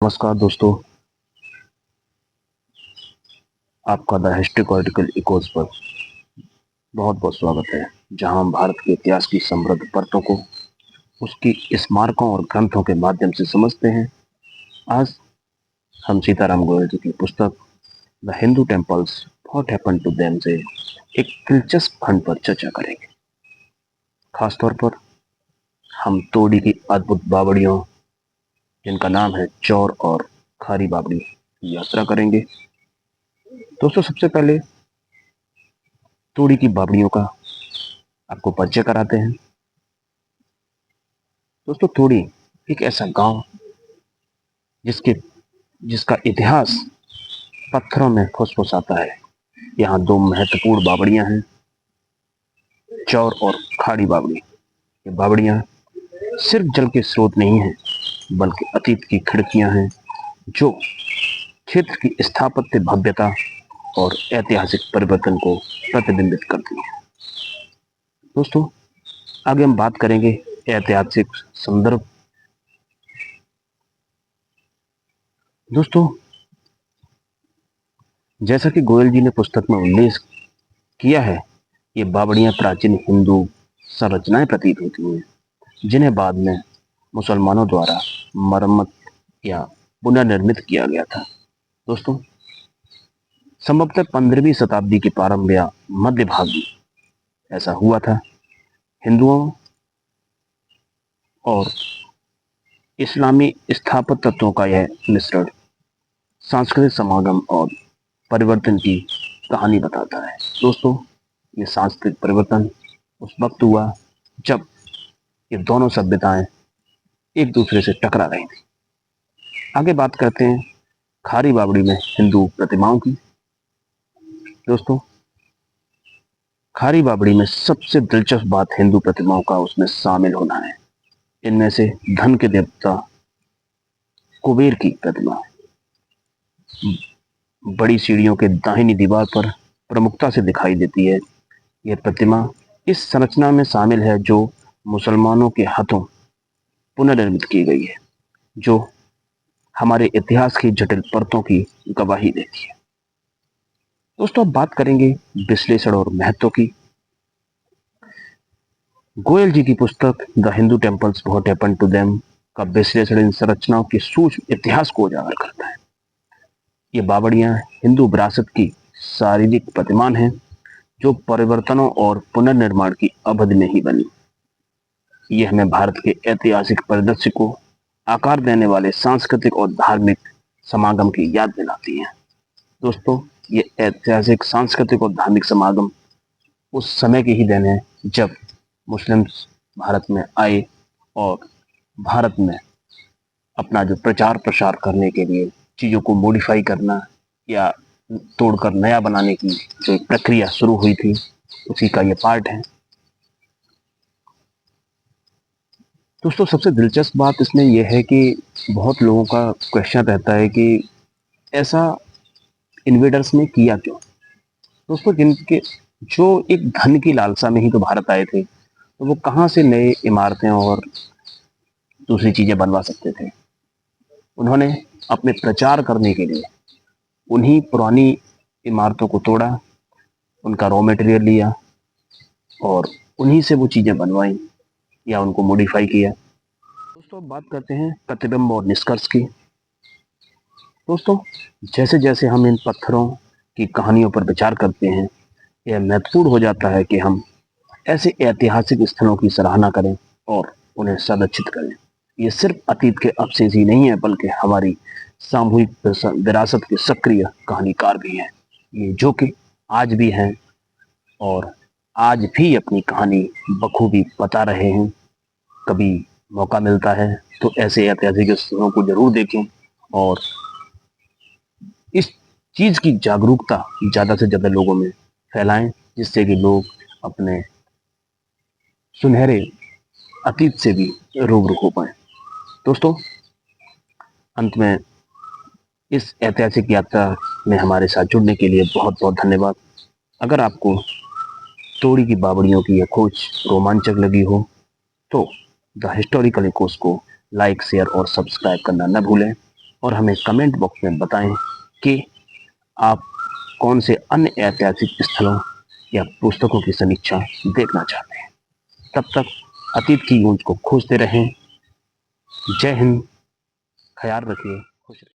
नमस्कार दोस्तों, आपका द हिस्टोरिकल इकोस पर बहुत बहुत स्वागत है। जहां हम भारत के इतिहास की समृद्ध परतों को उसकी स्मारकों और ग्रंथों के माध्यम से समझते हैं। आज हम सीताराम गोयल जी की पुस्तक the Hindu temples what happened to them से एक दिलचस्प खंड पर चर्चा करेंगे। खासतौर पर हम तोड़ी की अद्भुत बावड़ियों, जिनका नाम है चौर और खारी बावड़ी, की यात्रा करेंगे। दोस्तों, सबसे पहले तोड़ी की बावड़ियों का आपको परिचय कराते हैं। दोस्तों, तोड़ी एक ऐसा गांव जिसके जिसका इतिहास पत्थरों में फुसफुसाता है। यहाँ दो महत्वपूर्ण बावड़ियां हैं, चौर और खाड़ी बावड़ी। ये बावड़ियां सिर्फ जल के स्रोत नहीं हैं, बल्कि अतीत की खिड़कियां हैं जो क्षेत्र की स्थापत्य भव्यता और ऐतिहासिक परिवर्तन को प्रतिबिंबित करती हैं। दोस्तों, आगे हम बात करेंगे ऐतिहासिक संदर्भ। दोस्तों, जैसा कि गोयल जी ने पुस्तक में उल्लेख किया है, ये बावड़ियां प्राचीन हिंदू संरचनाएं प्रतीत होती हैं, जिन्हें बाद में मुसलमानों द्वारा मरम्मत या पुनर्निर्मित किया गया था। दोस्तों, संभवतः 15वीं शताब्दी के प्रारंभ या मध्य भाग में ऐसा हुआ था। हिंदुओं और इस्लामी स्थापत्य तत्वों का यह मिश्रण सांस्कृतिक समागम और परिवर्तन की कहानी बताता है। दोस्तों, ये सांस्कृतिक परिवर्तन उस वक्त हुआ जब ये दोनों सभ्यताएं एक दूसरे से टकरा रही थी। आगे बात करते हैं खारी बावड़ी में हिंदू प्रतिमाओं की। दोस्तों, खारी बावड़ी में सबसे दिलचस्प बात हिंदू प्रतिमाओं का उसमें शामिल होना है। इनमें से धन के देवता कुबेर की प्रतिमा बड़ी सीढ़ियों के दाहिनी दीवार पर प्रमुखता से दिखाई देती है। यह प्रतिमा इस संरचना में शामिल है जो मुसलमानों के हाथों पुनर्निर्मित की गई है, जो हमारे इतिहास की जटिल परतों की गवाही देती है। दोस्तों, अब बात करेंगे विश्लेषण और महत्व की। गोयल जी की पुस्तक the Hindu temples what happened to them का विश्लेषण इन संरचनाओं के सूक्ष्म इतिहास को उजागर करता है। ये बावड़ियां हिंदू विरासत की शारीरिक प्रतिमान हैं, जो परिवर्तनों और पुनर्निर्माण की अवधि में ही बनी। ये हमें भारत के ऐतिहासिक परिदृश्य को आकार देने वाले सांस्कृतिक और धार्मिक समागम की याद दिलाती हैं। दोस्तों, ये ऐतिहासिक, सांस्कृतिक और धार्मिक समागम उस समय की ही देन है जब मुस्लिम भारत में आए और भारत में अपना जो प्रचार प्रसार करने के लिए चीज़ों को मॉडिफाई करना या तोड़कर नया बनाने की जो एक प्रक्रिया शुरू हुई थी, उसी का ये पार्ट है। दोस्तों, सबसे दिलचस्प बात इसमें यह है कि बहुत लोगों का क्वेश्चन रहता है कि ऐसा इन्वेडर्स ने किया क्यों। दोस्तों, जिनके जो एक धन की लालसा में ही तो भारत आए थे, तो वो कहाँ से नए इमारतें और दूसरी चीजें बनवा सकते थे। उन्होंने अपने प्रचार करने के लिए उन्हीं पुरानी इमारतों को तोड़ा, उनका रॉ मटेरियल लिया और उन्हीं से वो चीजें बनवाई या उनको मॉडिफाई किया। दोस्तों, अब बात करते हैं प्रतिबिंब और निष्कर्ष की। दोस्तों, जैसे जैसे हम इन पत्थरों की कहानियों पर विचार करते हैं, यह महत्वपूर्ण हो जाता है कि हम ऐसे ऐतिहासिक स्थलों की सराहना करें और उन्हें संरक्षित करें। ये सिर्फ अतीत के अवशेष ही नहीं है, बल्कि हमारी सामूहिक विरासत के सक्रिय कहानीकार भी हैं। ये जो कि आज भी हैं और आज भी अपनी कहानी बखूबी बता रहे हैं। कभी मौका मिलता है तो ऐसे ऐतिहासिक स्थलों को जरूर देखें और इस चीज की जागरूकता ज्यादा से ज्यादा लोगों में फैलाएं, जिससे कि लोग अपने सुनहरे अतीत से भी रूबरू हो पाए। दोस्तों, अंत में इस ऐतिहासिक यात्रा में हमारे साथ जुड़ने के लिए बहुत बहुत धन्यवाद। अगर आपको तोड़ी की बावड़ियों की यह खोज रोमांचक लगी हो तो द हिस्टोरिकल इकोस को लाइक, शेयर और सब्सक्राइब करना न भूलें। और हमें कमेंट बॉक्स में बताएं कि आप कौन से अन्य ऐतिहासिक स्थलों या पुस्तकों की समीक्षा देखना चाहते हैं। तब तक अतीत की गूंज को खोजते रहें। जय हिंद, ख्याल रखिए, खुश रहिए।